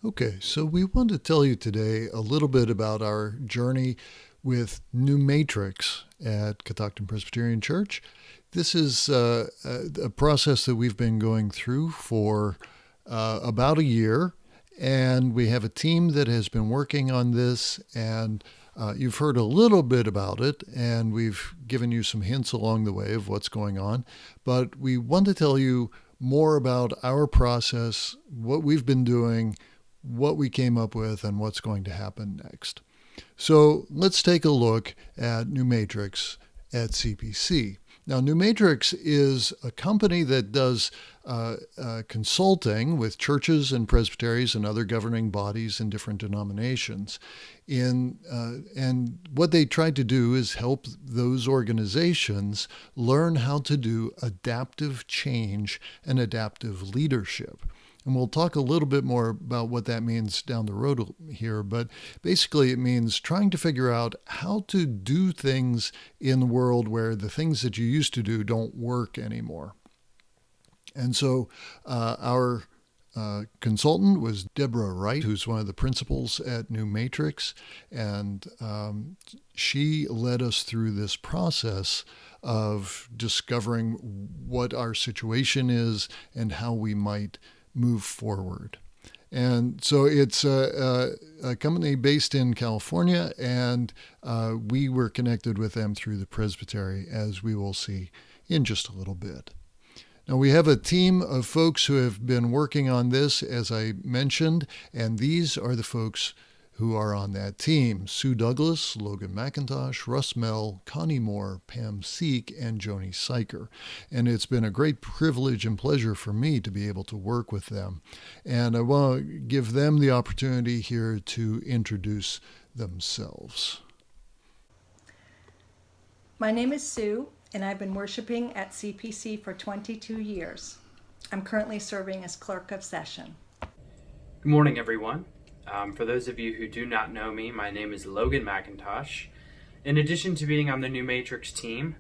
Okay, so we want to tell you today a little bit about our journey with NeuMatrix at Catoctin Presbyterian Church. This is a process that we've been going through for about a year, and we have a team that has been working on this, and you've heard a little bit about it, and we've given you some hints along the way of what's going on, but we want to tell you more about our process, what we've been doing, what we came up with, and what's going to happen next. So let's take a look at NeuMatrix at CPC. Now, NeuMatrix is a company that does consulting with churches and presbyteries and other governing bodies in different denominations. And what they try to do is help those organizations learn how to do adaptive change and adaptive leadership. And we'll talk a little bit more about what that means down the road here, but basically it means trying to figure out how to do things in the world where the things that you used to do don't work anymore. And so our consultant was Deborah Wright, who's one of the principals at NeuMatrix, and she led us through this process of discovering what our situation is and how we might move forward. And so it's a company based in California, and we were connected with them through the presbytery, as we will see in just a little bit. Now, we have a team of folks who have been working on this, as I mentioned, and these are the folks who are on that team: Sue Douglas, Logan McIntosh, Russ Mell, Connie Moore, Pam Seek, and Joni Syker. And it's been a great privilege and pleasure for me to be able to work with them. And I want to give them the opportunity here to introduce themselves. My name is Sue, and I've been worshiping at CPC for 22 years. I'm currently serving as clerk of session. Good morning, everyone. For those of you who do not know me, my name is Logan McIntosh. In addition to being on the NeuMatrix team,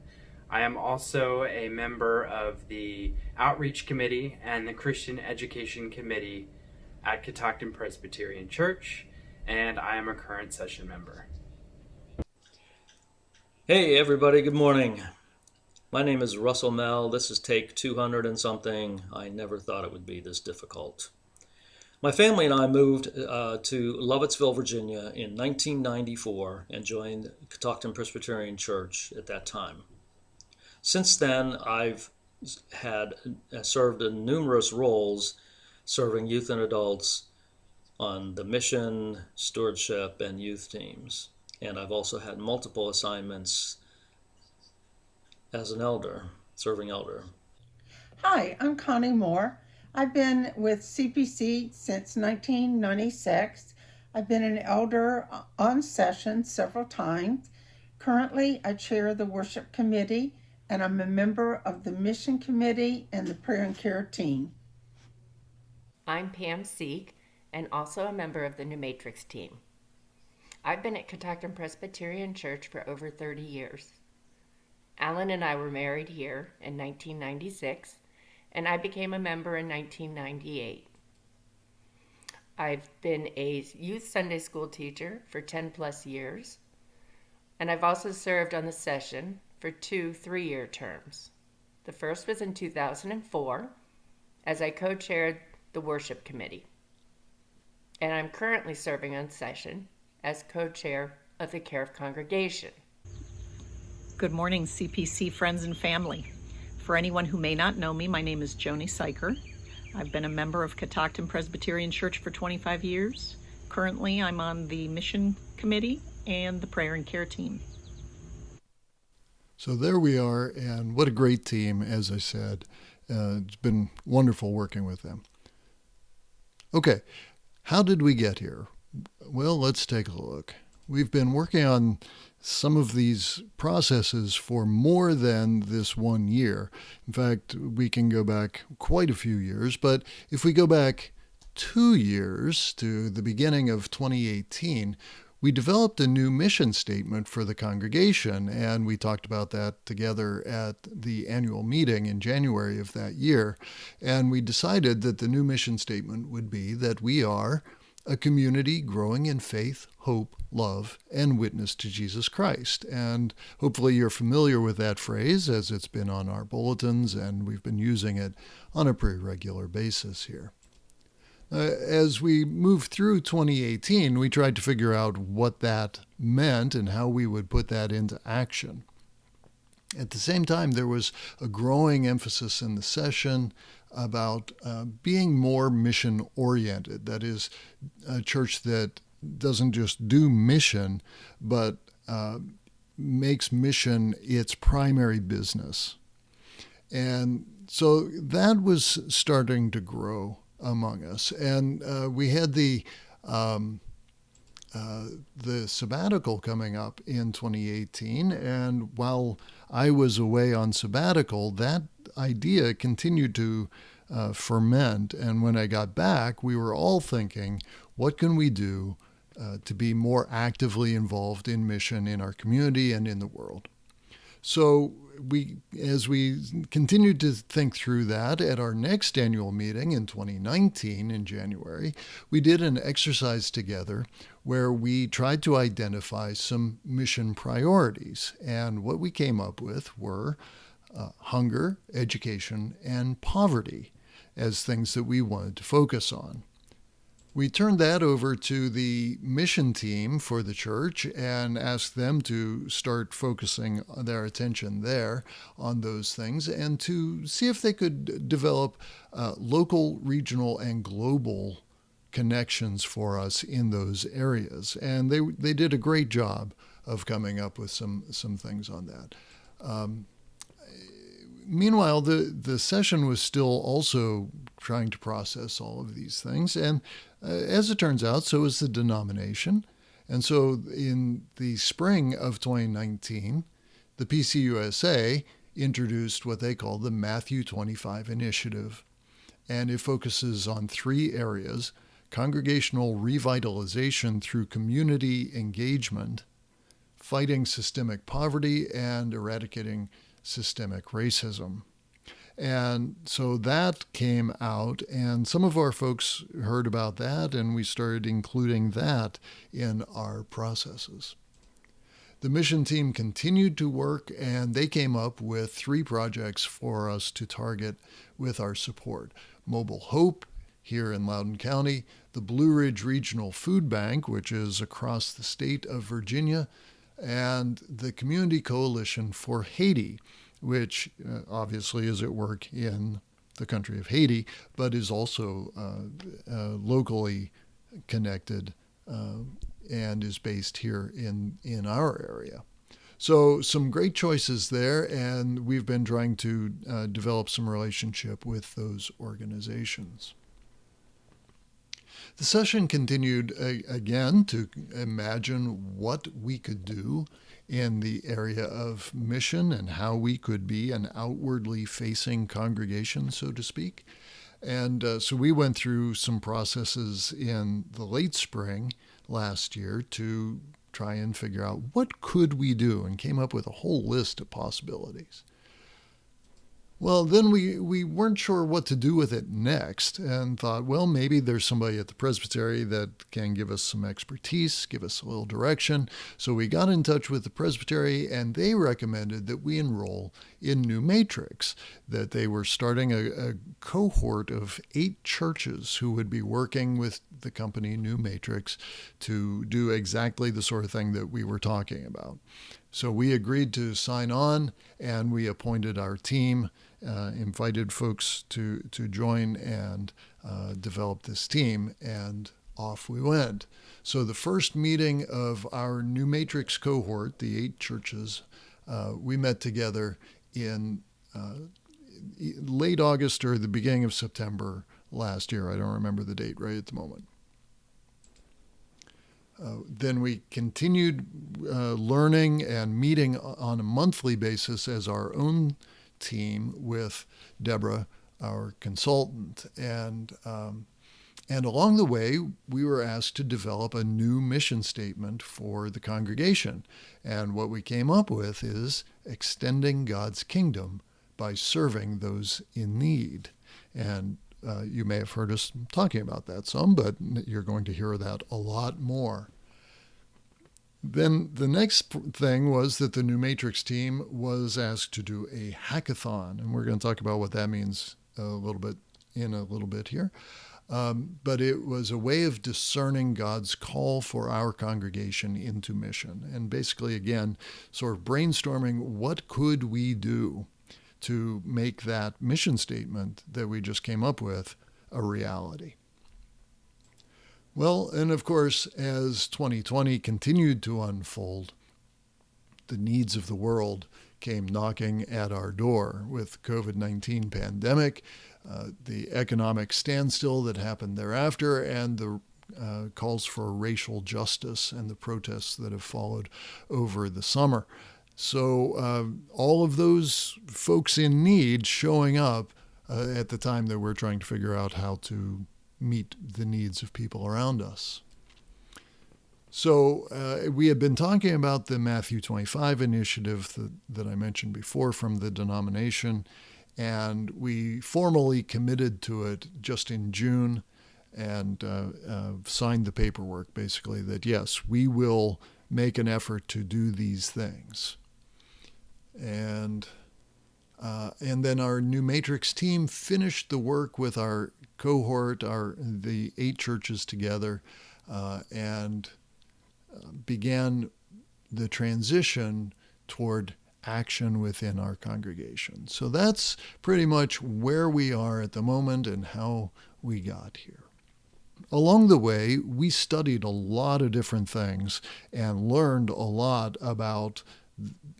I am also a member of the Outreach Committee and the Christian Education Committee at Catoctin Presbyterian Church, and I am a current session member. Hey everybody, good morning. My name is Russell Mell. This is take 200 and something. I never thought it would be this difficult. My family and I moved to Lovettsville, Virginia in 1994 and joined Catoctin Presbyterian Church at that time. Since then, I've served in numerous roles, serving youth and adults on the mission, stewardship, and youth teams. And I've also had multiple assignments as an elder, serving elder. Hi, I'm Connie Moore. I've been with CPC since 1996. I've been an elder on session several times. Currently, I chair the worship committee, and I'm a member of the mission committee and the prayer and care team. I'm Pam Seek, and also a member of the NeuMatrix team. I've been at Catoctin Presbyterian Church for over 30 years. Alan and I were married here in 1996, and I became a member in 1998. I've been a youth Sunday school teacher for 10 plus years, and I've also served on the session for 2 3-year terms. The first was in 2004 as I co-chaired the worship committee, and I'm currently serving on session as co-chair of the care of congregation. Good morning, CPC friends and family. For anyone who may not know me, my name is Joni Syker. I've been a member of Catoctin Presbyterian Church for 25 years. Currently, I'm on the mission committee and the prayer and care team. So there we are, and what a great team, as I said. It's been wonderful working with them. Okay, how did we get here? Well, let's take a look. We've been working on some of these processes for more than this 1 year. In fact, we can go back quite a few years, but if we go back 2 years to the beginning of 2018, we developed a new mission statement for the congregation, and we talked about that together at the annual meeting in January of that year. And we decided that the new mission statement would be that we are a community growing in faith, hope, love, and witness to Jesus Christ. And hopefully you're familiar with that phrase, as it's been on our bulletins, and we've been using it on a pretty regular basis here. As we moved through 2018, we tried to figure out what that meant and how we would put that into action. At the same time, there was a growing emphasis in the session about being more mission-oriented. That is, a church that doesn't just do mission, but makes mission its primary business. And so that was starting to grow among us. And we had the sabbatical coming up in 2018, and while I was away on sabbatical, that idea continued to ferment. And when I got back, we were all thinking, what can we do to be more actively involved in mission in our community and in the world? So as we continued to think through that, at our next annual meeting in 2019 in January, we did an exercise together where we tried to identify some mission priorities. And what we came up with were hunger, education, and poverty as things that we wanted to focus on. We turned that over to the mission team for the church and asked them to start focusing their attention there on those things and to see if they could develop local, regional, and global connections for us in those areas. And they did a great job of coming up with some things on that. Meanwhile, the session was still also trying to process all of these things. And as it turns out, so is the denomination. And so in the spring of 2019, the PCUSA introduced what they call the Matthew 25 Initiative. And it focuses on 3 areas: congregational revitalization through community engagement, fighting systemic poverty, and eradicating systemic racism. And so that came out, and some of our folks heard about that, and we started including that in our processes. The mission team continued to work, and they came up with 3 projects for us to target with our support: Mobile Hope here in Loudoun County, the Blue Ridge Regional Food Bank, which is across the state of Virginia, and the Community Coalition for Haiti, which obviously is at work in the country of Haiti, but is also locally connected and is based here in our area. So some great choices there, and we've been trying to develop some relationship with those organizations. The session continued again to imagine what we could do in the area of mission and how we could be an outwardly facing congregation, so to speak. And so we went through some processes in the late spring last year to try and figure out what could we do, and came up with a whole list of possibilities. Well, then we weren't sure what to do with it next, and thought, well, maybe there's somebody at the presbytery that can give us some expertise, give us a little direction. So we got in touch with the presbytery, and they recommended that we enroll in NeuMatrix, that they were starting a cohort of 8 churches who would be working with the company NeuMatrix to do exactly the sort of thing that we were talking about. So we agreed to sign on, and we appointed our team, invited folks to join and develop this team, and off we went. So the first meeting of our NeuMatrix cohort, the 8 churches, we met together in late August or the beginning of September last year. I don't remember the date right at the moment. Then we continued learning and meeting on a monthly basis as our own team with Deborah, our consultant. And along the way, we were asked to develop a new mission statement for the congregation. And what we came up with is extending God's kingdom by serving those in need. And you may have heard us talking about that some, but you're going to hear that a lot more. Then the next thing was that the NeuMatrix team was asked to do a hackathon, and we're going to talk about what that means a little bit here. But it was a way of discerning God's call for our congregation into mission, and basically, again, sort of brainstorming what could we do to make that mission statement that we just came up with a reality. Well, and of course, as 2020 continued to unfold, the needs of the world came knocking at our door with COVID-19 pandemic, the economic standstill that happened thereafter, and the calls for racial justice and the protests that have followed over the summer. So all of those folks in need showing up at the time that we're trying to figure out how to meet the needs of people around us. So we had been talking about the Matthew 25 initiative that I mentioned before from the denomination, and we formally committed to it just in June and signed the paperwork, basically, that yes, we will make an effort to do these things. And then our NeuMatrix team finished the work with our cohort, the 8 churches together, and began the transition toward action within our congregation. So that's pretty much where we are at the moment and how we got here. Along the way, we studied a lot of different things and learned a lot about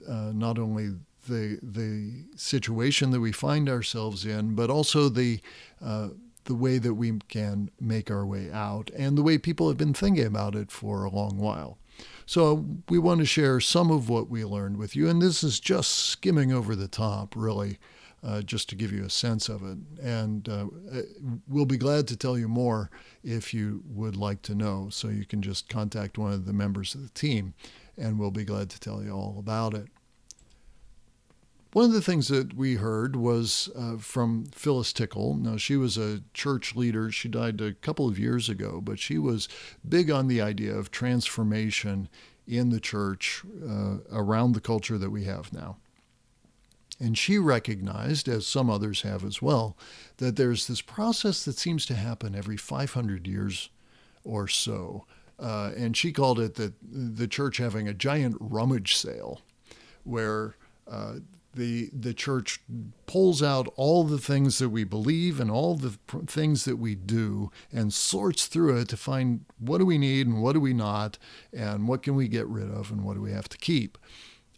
not only the situation that we find ourselves in, but also the way that we can make our way out and the way people have been thinking about it for a long while. So we want to share some of what we learned with you, and this is just skimming over the top, really, just to give you a sense of it. And we'll be glad to tell you more if you would like to know. So you can just contact one of the members of the team, and we'll be glad to tell you all about it. One of the things that we heard was from Phyllis Tickle. Now, she was a church leader. She died a couple of years ago, but she was big on the idea of transformation in the church around the culture that we have now. And she recognized, as some others have as well, that there's this process that seems to happen every 500 years or so. And she called it the church having a giant rummage sale, where the church pulls out all the things that we believe and all the things that we do and sorts through it to find what do we need and what do we not, and what can we get rid of and what do we have to keep.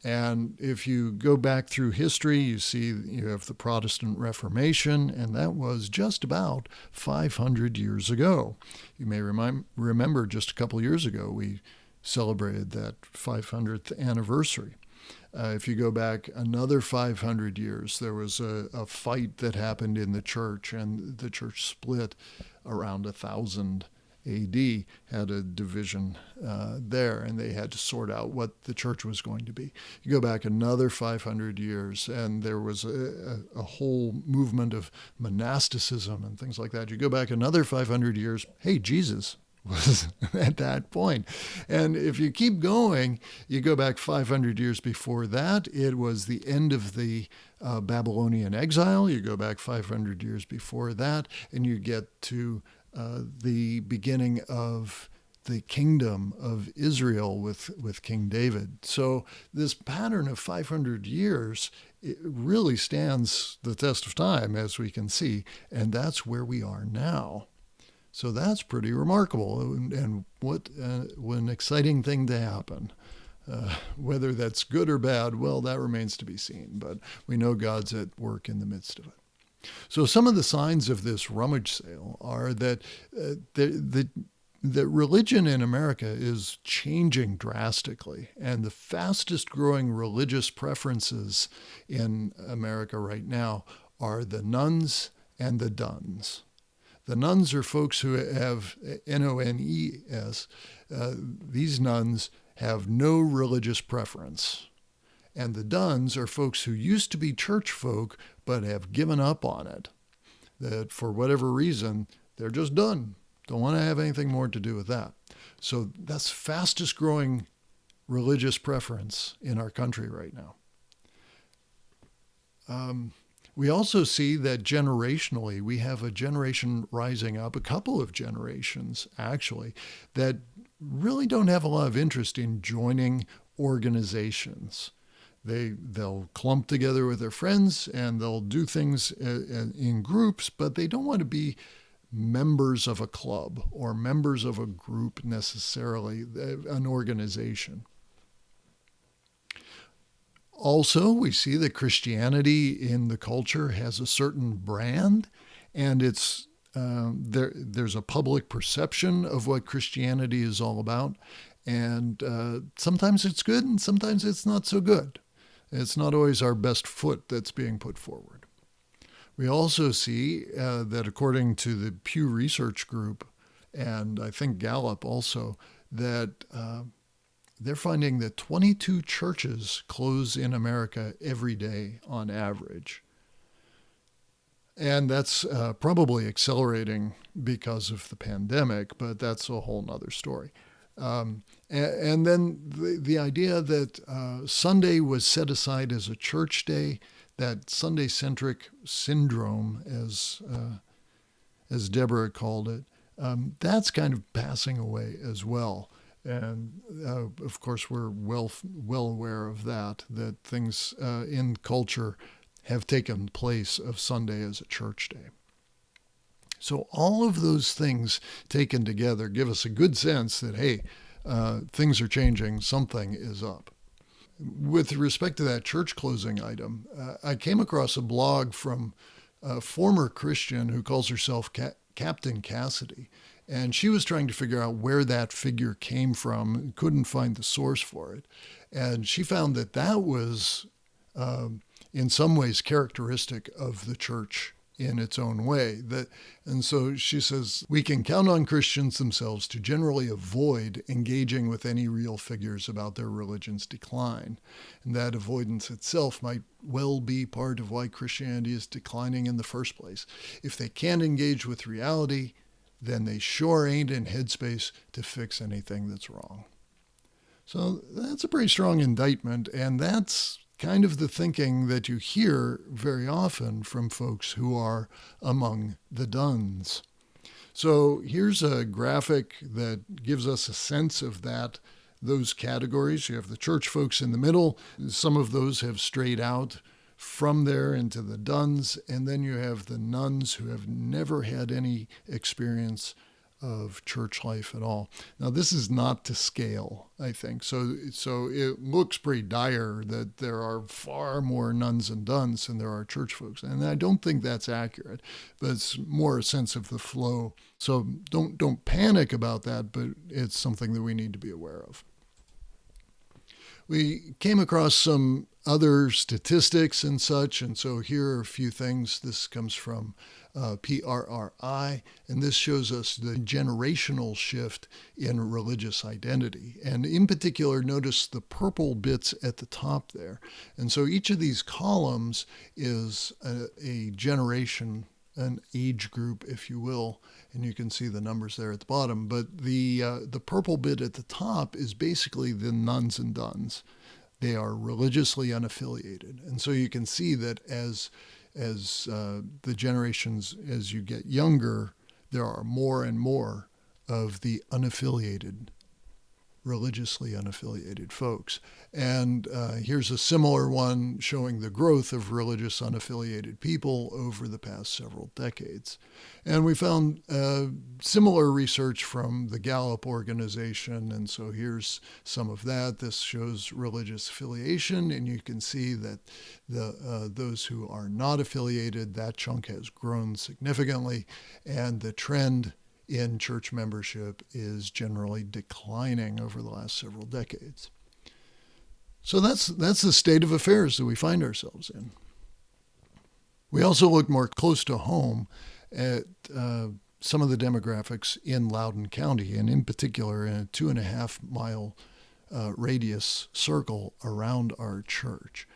And if you go back through history, you see you have the Protestant Reformation, and that was just about 500 years ago. You may remember just a couple years ago we celebrated that 500th anniversary. If you go back another 500 years, there was a fight that happened in the church, and the church split around 1000 AD, had a division there, and they had to sort out what the church was going to be. You go back another 500 years, and there was a whole movement of monasticism and things like that. You go back another 500 years, hey, Jesus was at that point. And if you keep going, you go back 500 years before that, it was the end of the Babylonian exile. You go back 500 years before that, and you get to the beginning of the kingdom of Israel with King David. So this pattern of 500 years, it really stands the test of time, as we can see, and that's where we are now. So that's pretty remarkable, and what an exciting thing to happen. Whether that's good or bad, well, that remains to be seen, but we know God's at work in the midst of it. So some of the signs of this rummage sale are that that religion in America is changing drastically, and the fastest growing religious preferences in America right now are the nuns and the dones. The nuns are folks who have N-O-N-E-S. These nuns have no religious preference. And the dones are folks who used to be church folk but have given up on it. that for whatever reason, they're just done. Don't want to have anything more to do with that. So that's fastest growing religious preference in our country right now. We also see that generationally, we have a generation rising up, a couple of generations actually, that really don't have a lot of interest in joining organizations. They'll clump together with their friends and they'll do things in groups, but they don't want to be members of a club or members of a group necessarily, an organization. Also, we see that Christianity in the culture has a certain brand, and it's there's a public perception of what Christianity is all about, and sometimes it's good and sometimes it's not so good. It's not always our best foot that's being put forward. We also see that according to the Pew Research Group, and I think Gallup also, that they're finding that 22 churches close in America every day on average. And that's probably accelerating because of the pandemic, but that's a whole nother story. And then the idea that Sunday was set aside as a church day, that Sunday-centric syndrome, as Deborah called it, that's kind of passing away as well. And of course, we're well aware of that things in culture have taken place of Sunday as a church day. So all of those things taken together give us a good sense that, hey, things are changing, something is up. With respect to that church closing item, I came across a blog from a former Christian who calls herself Captain Cassidy. And she was trying to figure out where that figure came from, couldn't find the source for it. And she found that that was, in some ways, characteristic of the church in its own way. And so she says, we can count on Christians themselves to generally avoid engaging with any real figures about their religion's decline. And that avoidance itself might well be part of why Christianity is declining in the first place. If they can't engage with reality, then they sure ain't in headspace to fix anything that's wrong. So that's a pretty strong indictment, and that's kind of the thinking that you hear very often from folks who are among the dones. So here's a graphic that gives us a sense of those categories. You have the church folks in the middle. Some of those have strayed out from there into the dones, and then you have the nuns who have never had any experience of church life at all. Now, this is not to scale, I think. So it looks pretty dire that there are far more nuns and dones than there are church folks. And I don't think that's accurate, but it's more a sense of the flow. So don't panic about that, but it's something that we need to be aware of. We came across some other statistics and such, and so here are a few things. This comes from PRRI, and this shows us the generational shift in religious identity. And in particular, notice the purple bits at the top there. And so each of these columns is a generation, an age group, if you will, and you can see the numbers there at the bottom. But the purple bit at the top is basically the nuns and dones. They are religiously unaffiliated, and so you can see that as the generations, as you get younger, there are more and more of the unaffiliated, religiously unaffiliated folks. And here's a similar one showing the growth of religious unaffiliated people over the past several decades. And we found similar research from the Gallup organization, and so here's some of that. This shows religious affiliation, and you can see that those who are not affiliated, that chunk has grown significantly, and the trend in church membership is generally declining over the last several decades. So that's the state of affairs that we find ourselves in. We also look more close to home at some of the demographics in Loudoun County, and in particular in a 2.5 mile radius circle around our church.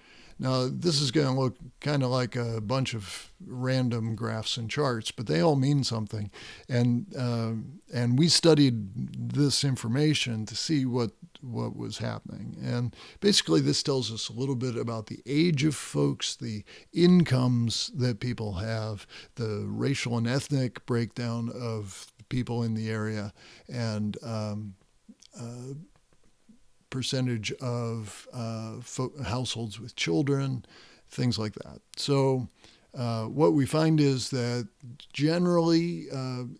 Now, this is going to look kind of like a bunch of random graphs and charts, but they all mean something. And we studied this information to see what was happening. And basically, this tells us a little bit about the age of folks, the incomes that people have, the racial and ethnic breakdown of people in the area, and percentage of households with children, things like that. So what we find is that generally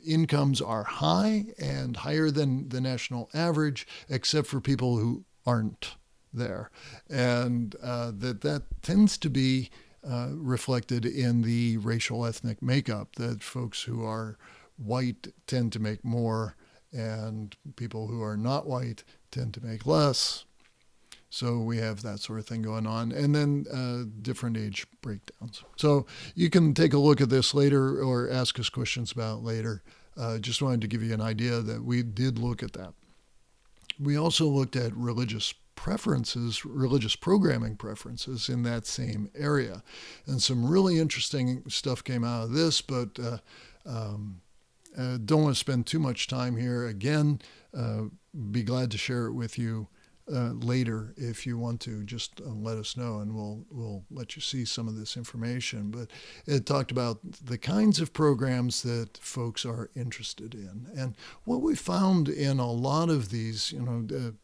incomes are high and higher than the national average, except for people who aren't there. And that tends to be reflected in the racial ethnic makeup, that folks who are white tend to make more and people who are not white tend to make less. So we have that sort of thing going on. And then different age breakdowns. So you can take a look at this later or ask us questions about it later. Just wanted to give you an idea that we did look at that. We also looked at religious preferences, religious programming preferences in that same area. And some really interesting stuff came out of this, but don't want to spend too much time here. Again, be glad to share it with you later if you want to. Just let us know, and we'll let you see some of this information. But it talked about the kinds of programs that folks are interested in, and what we found in a lot of these,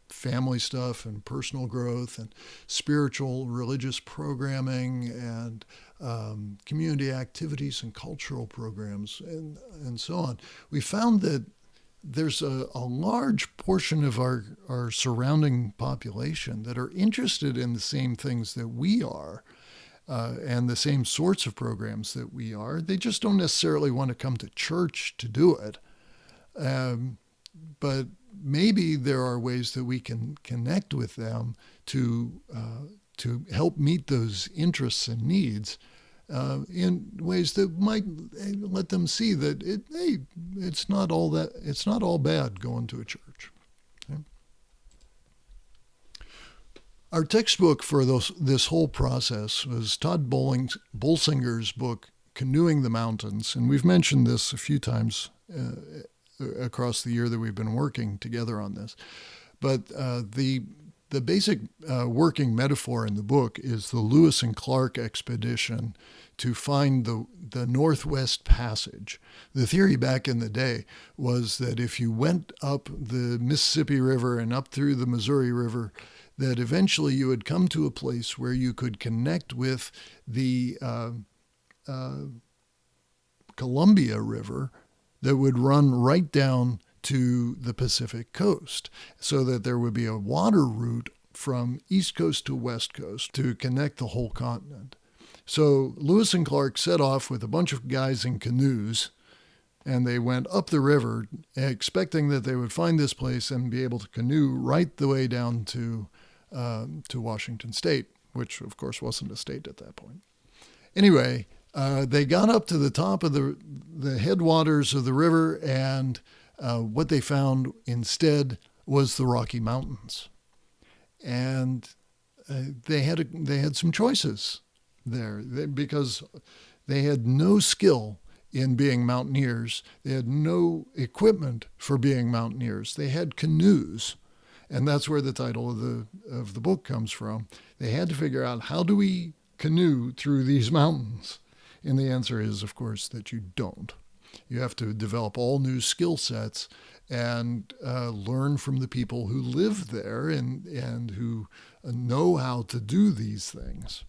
family stuff and personal growth and spiritual, religious programming and community activities and cultural programs and so on. We found that there's a large portion of our surrounding population that are interested in the same things that we are and the same sorts of programs that we are. They just don't necessarily want to come to church to do it. But maybe there are ways that we can connect with them to help meet those interests and needs in ways that might let them see that it's not all bad going to a church. Okay? Our textbook for this whole process was Todd Bolsinger's book, Canoeing the Mountains, and we've mentioned this a few times across the year that we've been working together on this. But the basic working metaphor in the book is the Lewis and Clark expedition to find the Northwest Passage. The theory back in the day was that if you went up the Mississippi River and up through the Missouri River, that eventually you would come to a place where you could connect with the Columbia River that would run right down to the Pacific coast, so that there would be a water route from East Coast to West Coast to connect the whole continent. So Lewis and Clark set off with a bunch of guys in canoes, and they went up the river expecting that they would find this place and be able to canoe right the way down to Washington State, which of course wasn't a state at that point. Anyway, they got up to the top of the headwaters of the river, and what they found instead was the Rocky Mountains. And they had some choices there because they had no skill in being mountaineers. They had no equipment for being mountaineers. They had canoes, and that's where the title of the book comes from. They had to figure out, how do we canoe through these mountains? And the answer is, of course, that you don't. You have to develop all new skill sets and learn from the people who live there and who know how to do these things.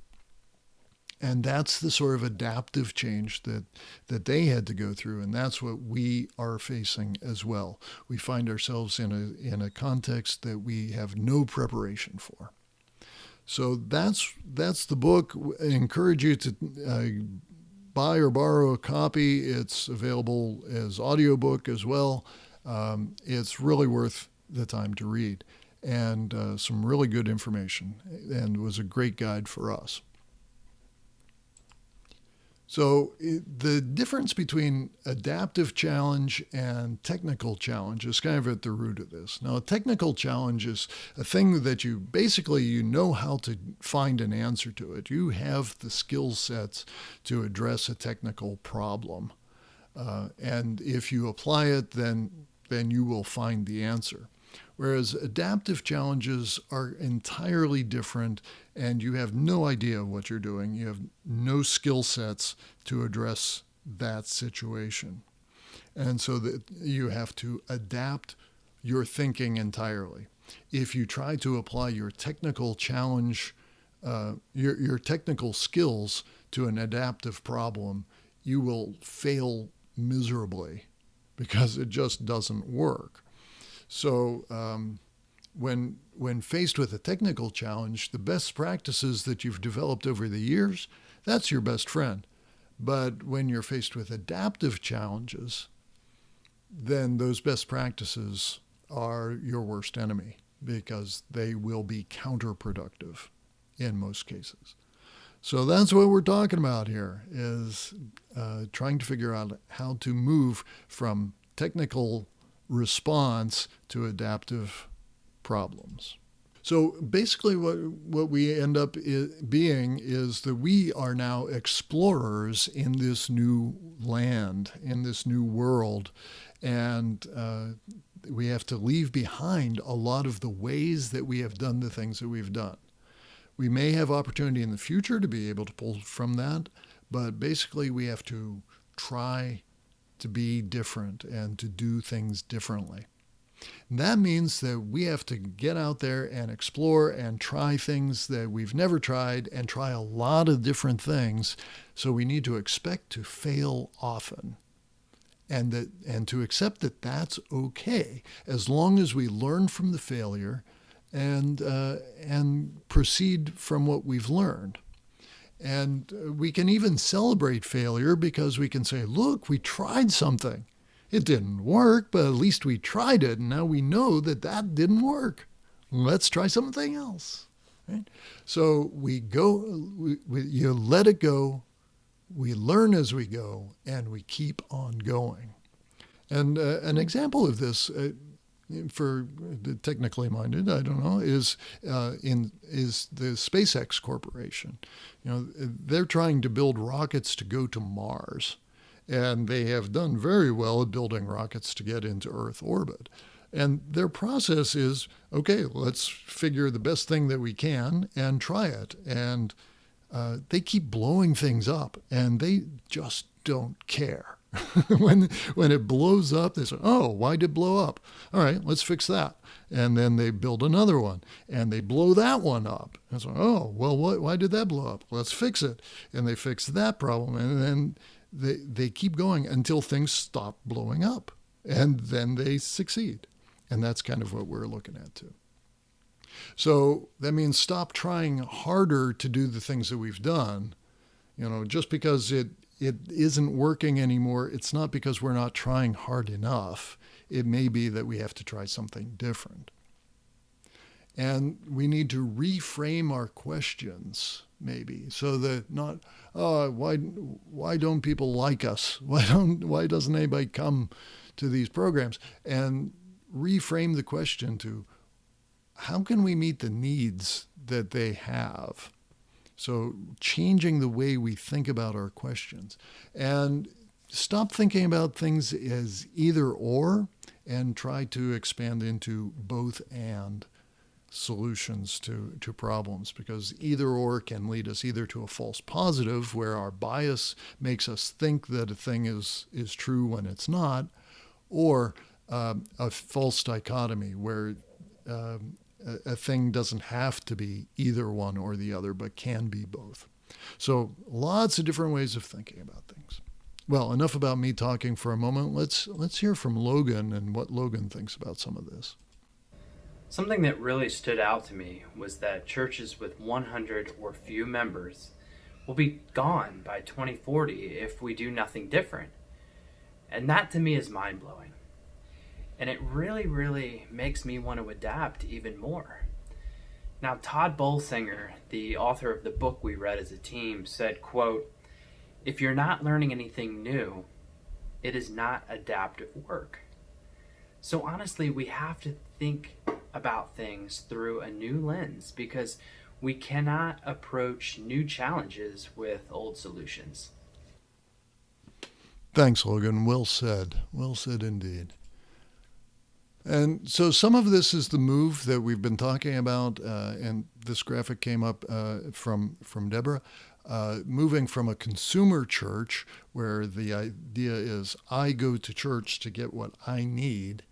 And that's the sort of adaptive change that they had to go through, and that's what we are facing as well. We find ourselves in a context that we have no preparation for. So that's the book. I encourage you to buy or borrow a copy. It's available as audiobook as well. It's really worth the time to read, and some really good information, and was a great guide for us. So the difference between adaptive challenge and technical challenge is kind of at the root of this. Now, a technical challenge is a thing that you know how to find an answer to it. You have the skill sets to address a technical problem. And if you apply it, then you will find the answer. Whereas adaptive challenges are entirely different, and you have no idea what you're doing. You have no skill sets to address that situation. And so that you have to adapt your thinking entirely. If you try to apply your technical challenge, your technical skills to an adaptive problem, you will fail miserably because it just doesn't work. So when faced with a technical challenge, the best practices that you've developed over the years, that's your best friend. But when you're faced with adaptive challenges, then those best practices are your worst enemy because they will be counterproductive in most cases. So that's what we're talking about here, is trying to figure out how to move from technical response to adaptive problems. So basically what we end up being is that we are now explorers in this new land, in this new world, and we have to leave behind a lot of the ways that we have done the things that we've done. We may have opportunity in the future to be able to pull from that, but basically we have to try to be different and to do things differently. And that means that we have to get out there and explore and try things that we've never tried and try a lot of different things. So we need to expect to fail often and to accept that that's okay as long as we learn from the failure and proceed from what we've learned. And we can even celebrate failure because we can say, look, we tried something. It didn't work, but at least we tried it, and now we know that that didn't work. Let's try something else. Right? So you let it go, we learn as we go, and we keep on going. And an example of this, for the technically minded, I don't know, is the SpaceX Corporation. They're trying to build rockets to go to Mars, and they have done very well at building rockets to get into Earth orbit. And their process is, okay, let's figure the best thing that we can and try it. And they keep blowing things up, and they just don't care. when it blows up, they say, oh, why did it blow up? All right, let's fix that. And then they build another one, and they blow that one up. And so, oh, well, why did that blow up? Let's fix it. And they fix that problem, and then they keep going until things stop blowing up, and then they succeed. And that's kind of what we're looking at too. So that means stop trying harder to do the things that we've done. Just because it isn't working anymore, it's not because we're not trying hard enough. It may be that we have to try something different. And we need to reframe our questions, maybe, so that not, why don't people like us? Why doesn't anybody come to these programs? And reframe the question to, how can we meet the needs that they have? So changing the way we think about our questions, and stop thinking about things as either or, and try to expand into both and solutions to problems, because either or can lead us either to a false positive where our bias makes us think that a thing is true when it's not, or a false dichotomy where a thing doesn't have to be either one or the other, but can be both. So lots of different ways of thinking about things. Well, enough about me talking for a moment. Let's hear from Logan and what Logan thinks about some of this. Something that really stood out to me was that churches with 100 or few members will be gone by 2040 if we do nothing different. And that to me is mind-blowing. And it really, really makes me want to adapt even more. Now, Todd Bolsinger, the author of the book we read as a team, said, quote, If you're not learning anything new, it is not adaptive work. So honestly, we have to think about things through a new lens because we cannot approach new challenges with old solutions. Thanks, Logan. Well said. Well said indeed. And so some of this is the move that we've been talking about, and this graphic came up from Deborah, moving from a consumer church where the idea is I go to church to get what I need,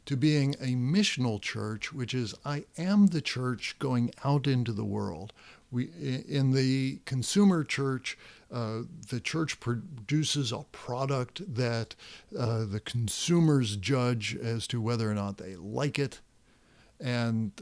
to being a missional church, which is I am the church going out into the world. In the consumer church, the church produces a product that the consumers judge as to whether or not they like it, and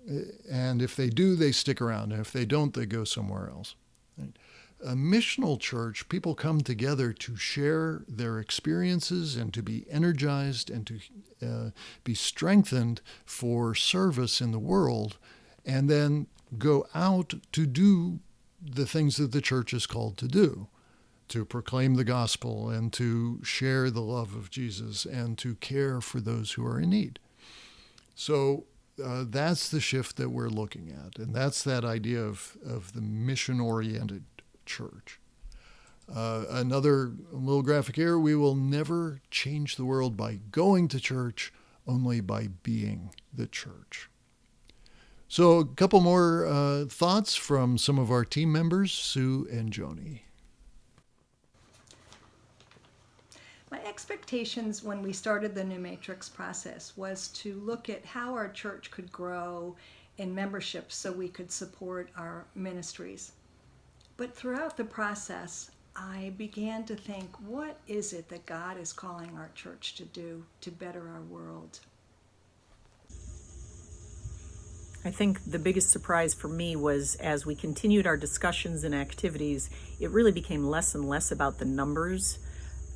if they do, they stick around, and if they don't, they go somewhere else. Right? A missional church, people come together to share their experiences and to be energized and to be strengthened for service in the world, and then go out to do the things that the church is called to do, to proclaim the gospel and to share the love of Jesus and to care for those who are in need. So that's the shift that we're looking at, and that's that idea of the mission-oriented church. Another little graphic here, we will never change the world by going to church, only by being the church. So a couple more thoughts from some of our team members, Sue and Joni. My expectations when we started the NeuMatrix process was to look at how our church could grow in membership so we could support our ministries. But throughout the process, I began to think, what is it that God is calling our church to do to better our world? I think the biggest surprise for me was as we continued our discussions and activities, it really became less and less about the numbers,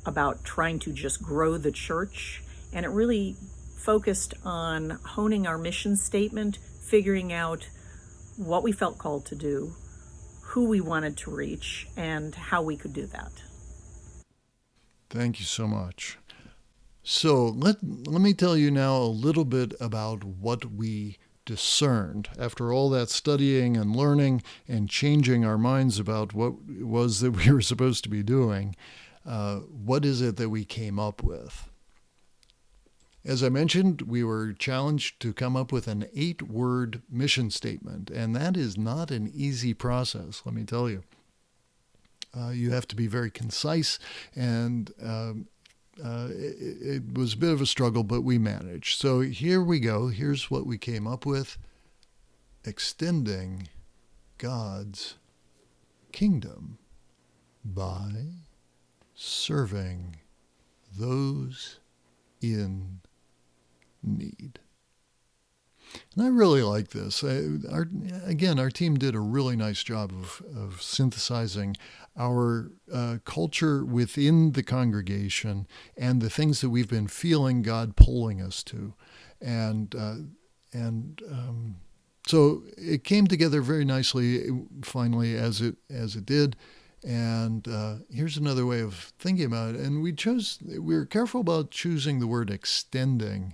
about trying to just grow the church, and it really focused on honing our mission statement, figuring out what we felt called to do, who we wanted to reach, and how we could do that. Thank you so much. So let me tell you now a little bit about what we discerned after all that studying and learning and changing our minds about what it was that we were supposed to be doing. What is it that we came up with? As I mentioned, we were challenged to come up with an 8-word mission statement, and that is not an easy process, let me tell you. You have to be very concise, and it was a bit of a struggle, but we managed. So here we go. Here's what we came up with. Extending God's kingdom by serving those in need. And I really like this. Our team did a really nice job of synthesizing our culture within the congregation and the things that we've been feeling God pulling us to. So it came together very nicely, finally, as it did. And here's another way of thinking about it. And we were careful about choosing the word extending,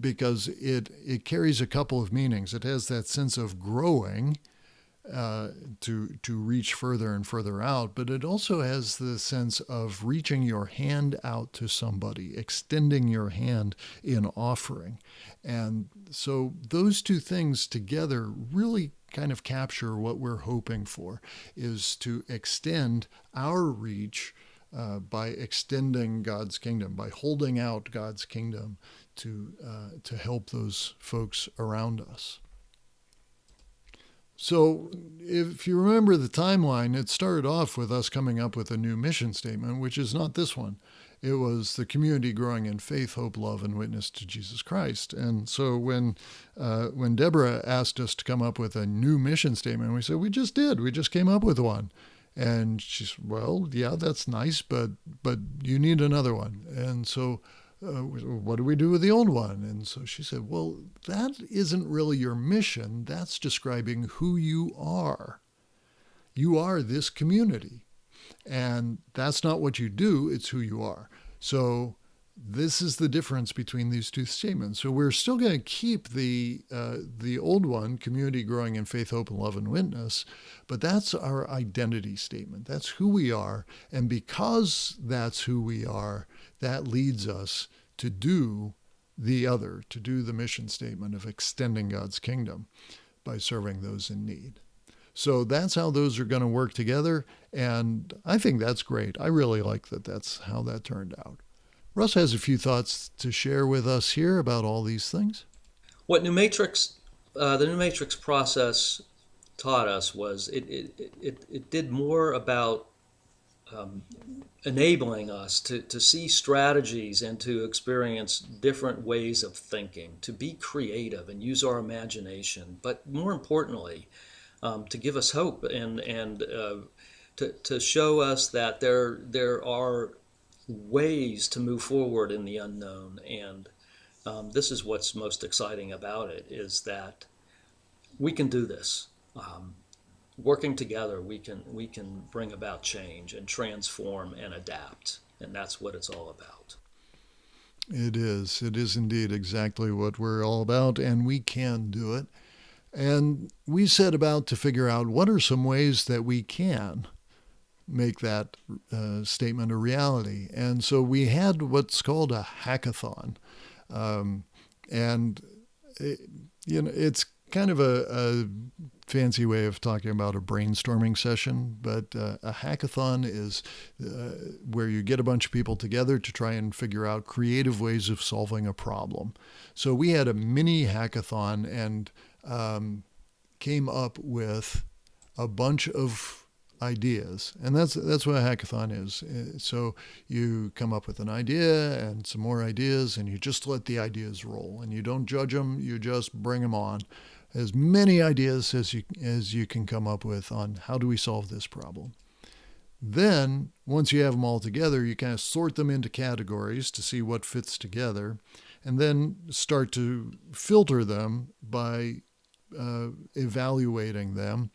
because it carries a couple of meanings. It has that sense of growing to reach further and further out, but it also has the sense of reaching your hand out to somebody, extending your hand in offering. And so those two things together really kind of capture what we're hoping for, is to extend our reach by extending God's kingdom, by holding out God's kingdom to help those folks around us. So if you remember the timeline, it started off with us coming up with a new mission statement, which is not this one. It was the community growing in faith, hope, love, and witness to Jesus Christ. And so when Deborah asked us to come up with a new mission statement, we said, we just did. We just came up with one. And she said, well, yeah, that's nice, but you need another one. And so what do we do with the old one? And so she said, well, that isn't really your mission. That's describing who you are. You are this community. And that's not what you do, it's who you are. So this is the difference between these two statements. So we're still going to keep the old one, community growing in faith, hope, and love and witness, but that's our identity statement. That's who we are. And because that's who we are, that leads us to do the other, to do the mission statement of extending God's kingdom by serving those in need. So that's how those are going to work together, and I think that's great. I really like that that's how that turned out. Russ has a few thoughts to share with us here about all these things. What the NeuMatrix process taught us was it did more about enabling us to see strategies and to experience different ways of thinking, to be creative and use our imagination, but more importantly, to give us hope and to show us that there are ways to move forward in the unknown. And this is what's most exciting about it, is that we can do this. Working together, we can bring about change and transform and adapt, and that's what it's all about. It is indeed exactly what we're all about, and we can do it. And we set about to figure out what are some ways that we can make that statement a reality. And so we had what's called a hackathon. It's kind of a fancy way of talking about a brainstorming session, but a hackathon is where you get a bunch of people together to try and figure out creative ways of solving a problem. So we had a mini hackathon and came up with a bunch of ideas, and that's what a hackathon is. So you come up with an idea and some more ideas, and you just let the ideas roll, and you don't judge them. You just bring them on, as many ideas as you can come up with on how do we solve this problem. Then once you have them all together, you kind of sort them into categories to see what fits together, and then start to filter them by evaluating them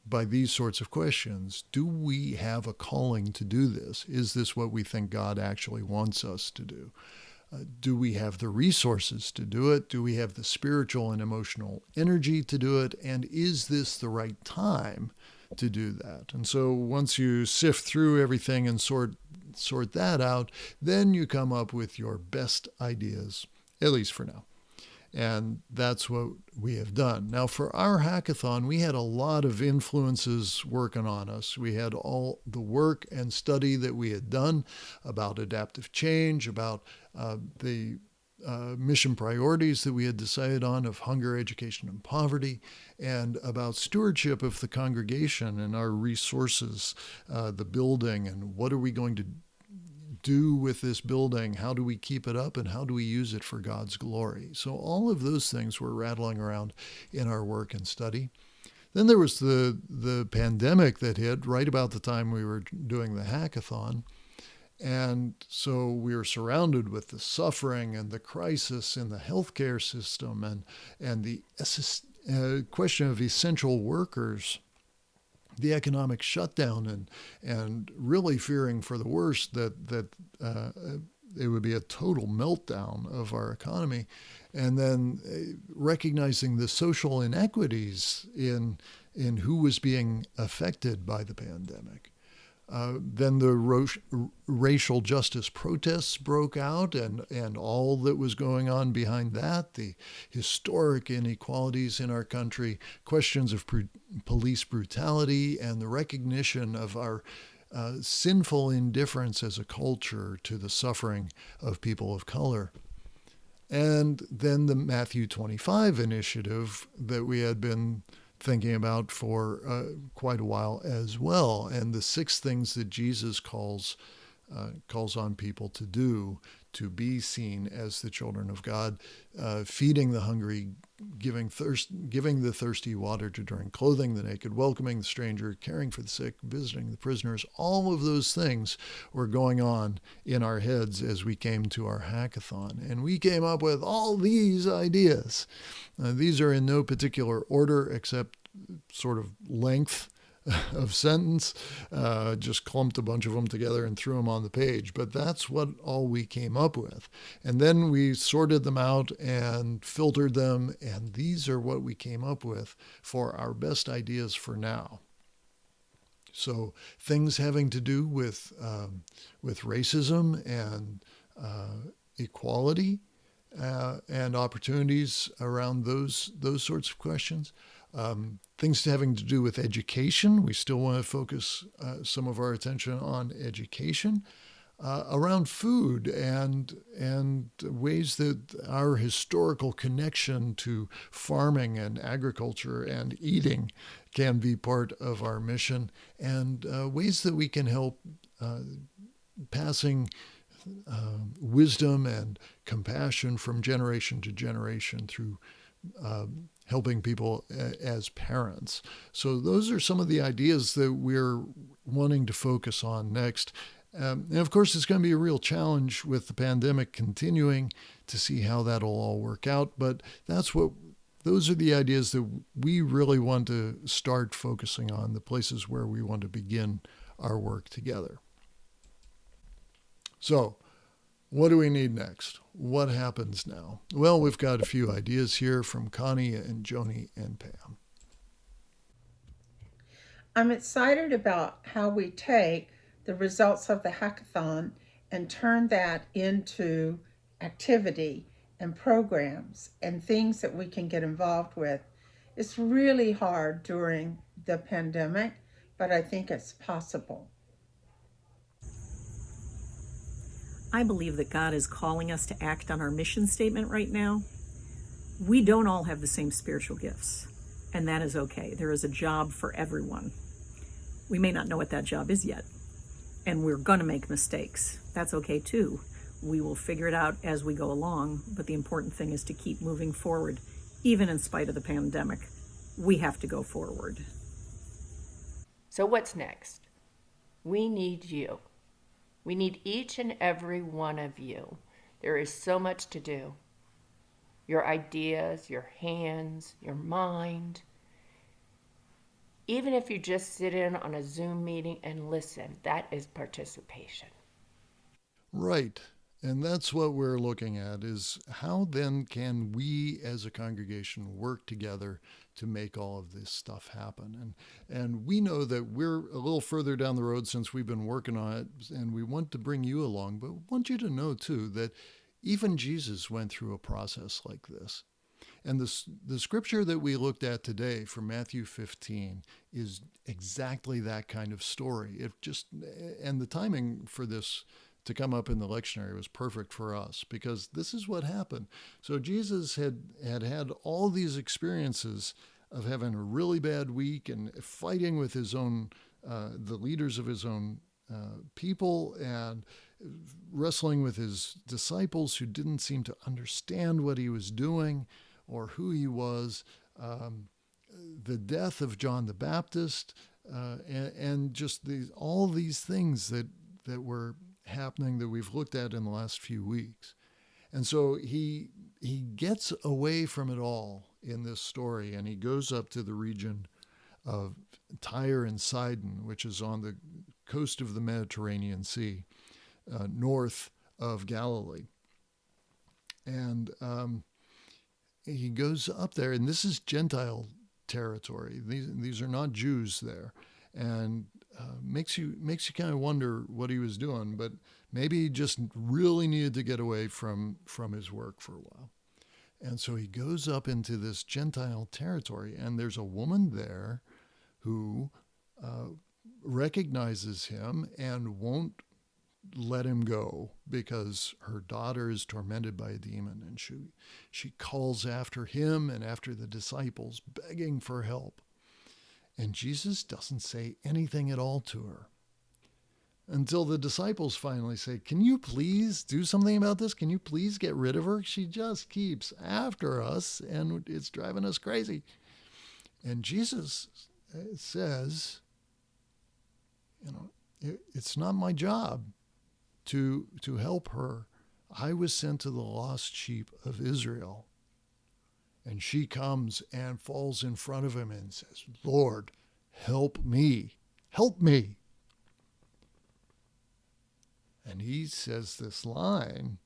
by these sorts of questions. Do we have a calling to do this? Is this what we think God actually wants us to do? Do we have the resources to do it? Do we have the spiritual and emotional energy to do it? And is this the right time to do that? And so once you sift through everything and sort that out, then you come up with your best ideas, at least for now. And that's what we have done. Now, for our hackathon, we had a lot of influences working on us. We had all the work and study that we had done about adaptive change, about the mission priorities that we had decided on of hunger, education, and poverty, and about stewardship of the congregation and our resources, the building, and what are we going to do with this building? How do we keep it up, and how do we use it for God's glory? So all of those things were rattling around in our work and study. Then there was the pandemic that hit right about the time we were doing the hackathon. And so we were surrounded with the suffering and the crisis in the healthcare system and the question of essential workers, the economic shutdown, and really fearing for the worst that it would be a total meltdown of our economy, and then recognizing the social inequities in who was being affected by the pandemic. Then the racial justice protests broke out, and all that was going on behind that, the historic inequalities in our country, questions of police brutality, and the recognition of our sinful indifference as a culture to the suffering of people of color. And then the Matthew 25 initiative that we had been thinking about for quite a while as well, and the 6 things that Jesus calls on people to do to be seen as the children of God: feeding the hungry, giving the thirsty water to drink, clothing the naked, welcoming the stranger, caring for the sick, visiting the prisoners. All of those things were going on in our heads as we came to our hackathon, and we came up with all these ideas. These are in no particular order except sort of length of sentence, just clumped a bunch of them together and threw them on the page. But that's what all we came up with. And then we sorted them out and filtered them, and these are what we came up with for our best ideas for now. So things having to do with racism and equality and opportunities around those sorts of questions. Things having to do with education. We still want to focus some of our attention on education. Around food and ways that our historical connection to farming and agriculture and eating can be part of our mission, and ways that we can help passing wisdom and compassion from generation to generation through helping people as parents. So those are some of the ideas that we're wanting to focus on next. And of course, it's going to be a real challenge with the pandemic continuing to see how that'll all work out. But those are the ideas that we really want to start focusing on, the places where we want to begin our work together. So, what do we need next? What happens now? Well, we've got a few ideas here from Connie and Joni and Pam. I'm excited about how we take the results of the hackathon and turn that into activity and programs and things that we can get involved with. It's really hard during the pandemic, but I think it's possible. I believe that God is calling us to act on our mission statement right now. We don't all have the same spiritual gifts, and that is okay. There is a job for everyone. We may not know what that job is yet, and we're going to make mistakes. That's okay too. We will figure it out as we go along, but the important thing is to keep moving forward. Even in spite of the pandemic, we have to go forward. So what's next? We need you. We need each and every one of you. There is so much to do. Your ideas, your hands, your mind. Even if you just sit in on a Zoom meeting and listen, that is participation. Right. And that's what we're looking at, is how then can we as a congregation work together to make all of this stuff happen? And we know that we're a little further down the road since we've been working on it, and we want to bring you along, but we want you to know too that even Jesus went through a process like this. And the scripture that we looked at today from Matthew 15 is exactly that kind of story. And the timing for this to come up in the lectionary was perfect for us, because this is what happened. So Jesus had all these experiences of having a really bad week and fighting with his own, the leaders of his own people, and wrestling with his disciples who didn't seem to understand what he was doing or who he was, the death of John the Baptist, and just all these things that were happening that we've looked at in the last few weeks. And so he gets away from it all in this story, and he goes up to the region of Tyre and Sidon, which is on the coast of the Mediterranean Sea, north of Galilee. And he goes up there, and this is Gentile territory. These are not Jews there. And makes you kind of wonder what he was doing, but maybe he just really needed to get away from his work for a while. And so he goes up into this Gentile territory, and there's a woman there who recognizes him and won't let him go because her daughter is tormented by a demon, and she calls after him and after the disciples, begging for help. And Jesus doesn't say anything at all to her until the disciples finally say, "Can you please do something about this? Can you please get rid of her? She just keeps after us and it's driving us crazy." And Jesus says, it's not my job to help her. I was sent to the lost sheep of Israel. And she comes and falls in front of him and says, "Lord, help me, help me. And he says this line,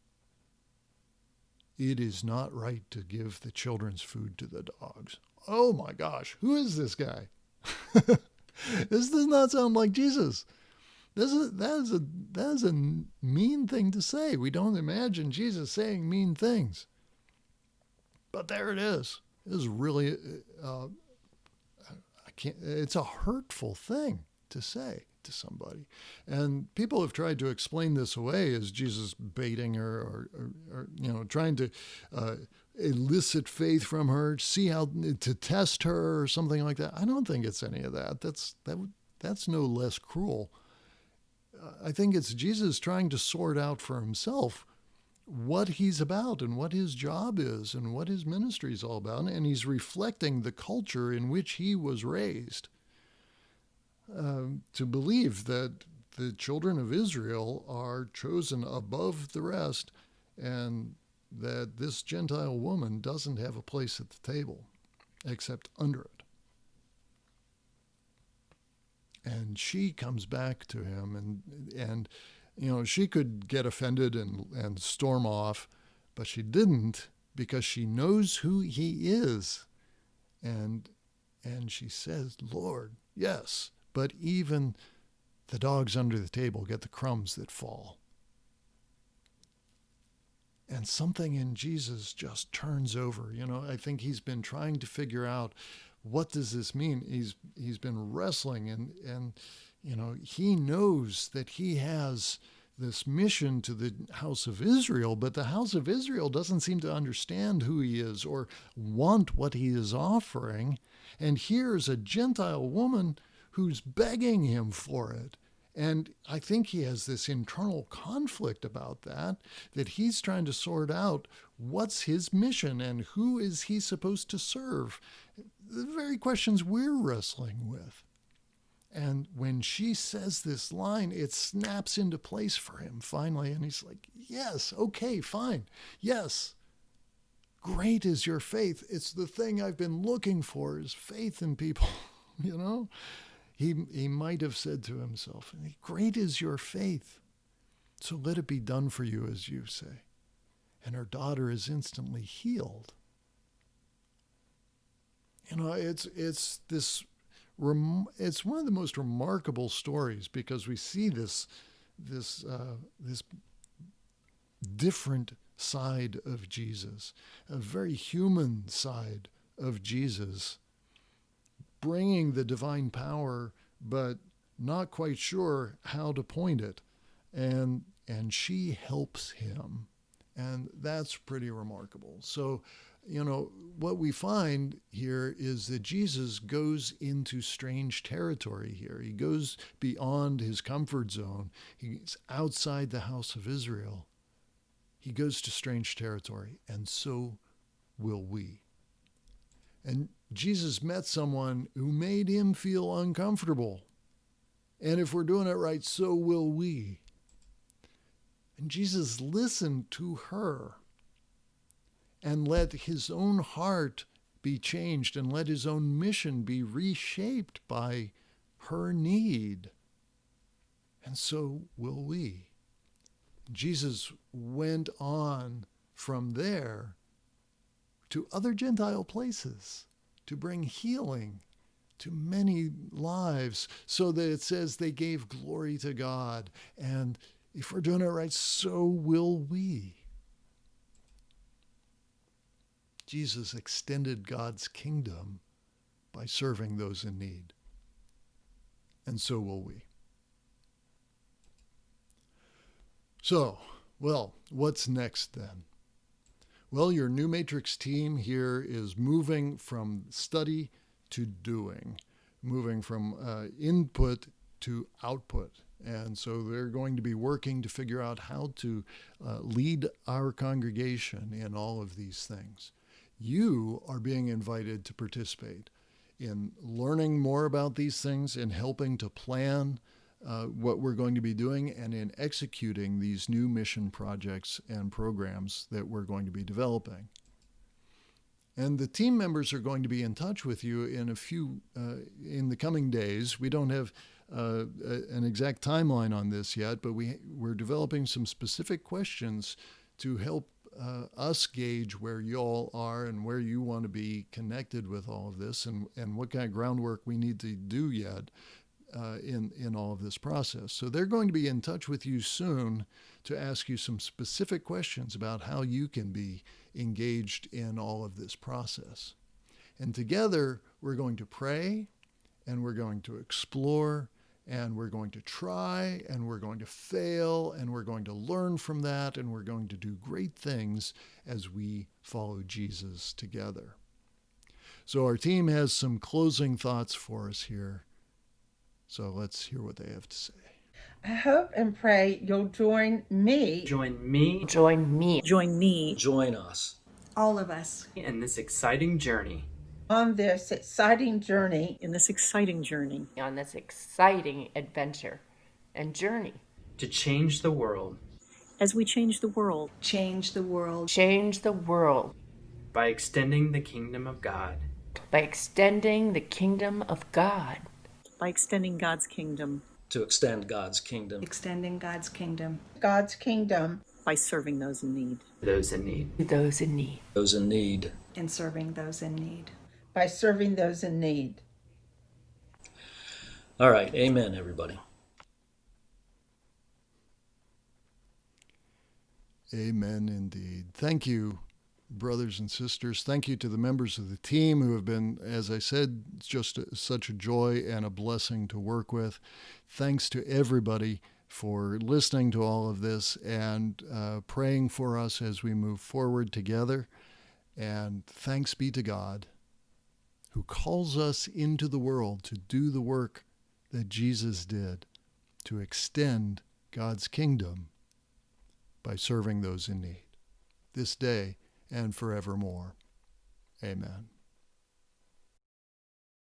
it is not right to give the children's food to the dogs. Oh my gosh, who is this guy? This does not sound like Jesus. That is a mean thing to say. We don't imagine Jesus saying mean things. But there it is. It is really, it's a hurtful thing to say to somebody. And people have tried to explain this away as Jesus baiting her or trying to elicit faith from her, see how to test her or something like that. I don't think it's any of that. That's no less cruel. I think it's Jesus trying to sort out for himself what he's about and what his job is and what his ministry is all about. And he's reflecting the culture in which he was raised. To believe that the children of Israel are chosen above the rest and that this Gentile woman doesn't have a place at the table except under it. And she comes back to him and she could get offended and storm off, but she didn't because she knows who he is. And she says, Lord, yes, but even the dogs under the table get the crumbs that fall. And something in Jesus just turns over. I think he's been trying to figure out, what does this mean? He's been wrestling and he knows that he has this mission to the house of Israel, but the house of Israel doesn't seem to understand who he is or want what he is offering. And here's a Gentile woman who's begging him for it. And I think he has this internal conflict about that he's trying to sort out what's his mission and who is he supposed to serve. The very questions we're wrestling with. And when she says this line, it snaps into place for him finally. And he's like, yes, okay, fine. Yes, great is your faith. It's the thing I've been looking for, is faith in people, He might have said to himself, great is your faith, so let it be done for you as you say. And her daughter is instantly healed. It's one of the most remarkable stories because we see this different side of Jesus, a very human side of Jesus, bringing the divine power, but not quite sure how to point it. And she helps him. And that's pretty remarkable. So, what we find here is that Jesus goes into strange territory here. He goes beyond his comfort zone. He's outside the house of Israel. He goes to strange territory, and so will we. And Jesus met someone who made him feel uncomfortable. And if we're doing it right, so will we. And Jesus listened to her and let his own heart be changed and let his own mission be reshaped by her need. And so will we. Jesus went on from there to other Gentile places to bring healing to many lives, so that it says they gave glory to God. And if we're doing it right, so will we. Jesus extended God's kingdom by serving those in need. And so will we. So, what's next then? Well, your NeuMatrix team here is moving from study to doing, moving from input to output. And so they're going to be working to figure out how to lead our congregation in all of these things. You are being invited to participate in learning more about these things, in helping to plan what we're going to be doing, and in executing these new mission projects and programs that we're going to be developing. And the team members are going to be in touch with you in in the coming days. We don't have an exact timeline on this yet, but we're developing some specific questions to help us gauge where you all are and where you want to be connected with all of this, and what kind of groundwork we need to do yet in all of this process. So they're going to be in touch with you soon to ask you some specific questions about how you can be engaged in all of this process. And together, we're going to pray, and we're going to explore, and we're going to try, and we're going to fail, and we're going to learn from that, and we're going to do great things as we follow Jesus together. So our team has some closing thoughts for us here. So let's hear what they have to say. I hope and pray you'll join me. Join me Join me. Join me Join us. All of us. in this exciting journey. On this exciting journey in this exciting journey on this exciting adventure and journey To change the world as we change the world Change the world. change the world by extending the kingdom of God. by extending the kingdom of God. by extending God's kingdom, To extend God's kingdom. Extending God's kingdom. God's kingdom. by serving those in need. Those in need. To those in need. Those in need. And serving those in need. By serving those in need. All right. Amen, everybody. Amen indeed. Thank you, brothers and sisters. Thank you to the members of the team who have been, as I said, just such a joy and a blessing to work with. Thanks to everybody for listening to all of this and praying for us as we move forward together. And thanks be to God, who calls us into the world to do the work that Jesus did, to extend God's kingdom by serving those in need, this day and forevermore. Amen.